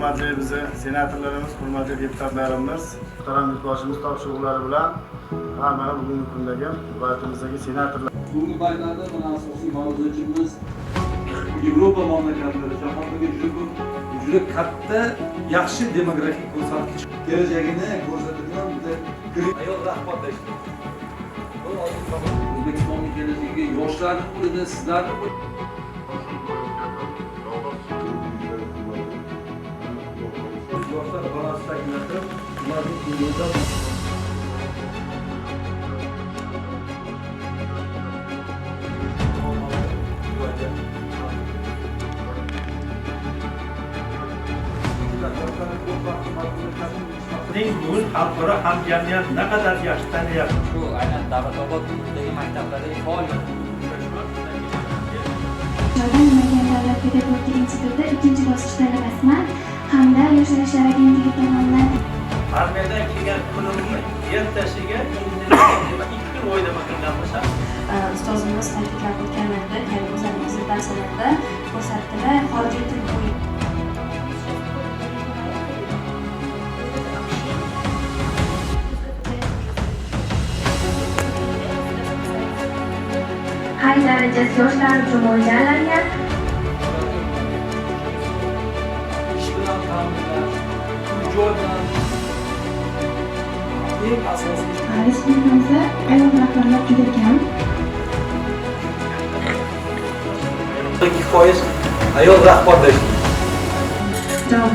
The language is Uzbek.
hurmatli bizni senatorlarimiz, hurmatli deputatlarimiz, muhtaram yurtboshimiz topshiriqlari bilan mana bugungi kundagi viloyatimizdagi senatorlar. Bugungi paytlarda mana asosiy mavzuimiz Yevropa mamlakatlari jahondagi juda katta yaxshi demografik ko'rsatkich kelajagini ko'rsatadigan bitta ayol rahbarlar. O'zbekistonning kelajagi yoshlarning qo'lida, sizlarning qo'lida. Yoshlar balansidagilarni ularning qo'lida bugun xalqaro hamjamiyat naqadar yaxshi taniyapti. Shu aynan Davlatobod hududidagi maktablardagi faoliyat. Namangan davlat pedagogika instituti 2-bosqich talabasiman hamda Yoshlar ishlari agentligi tomonidan Armiyadan kelgan pulimni ertasiga indirish 2 kun oylama qilgan bo'lsa, ustozimiz ta'kidlab o'tganidek, ya'ni o'zlarimizning darslarda ko'rsatdilar xorijiy til bo'yicha qay darajasi yoshlar uchun mo'ljallangan. ish bilan ta'minlash, joy bilan eng asosiy Respublikamizda ayol rahbarlar juda kam. 2% ayol rahbarlar. Javob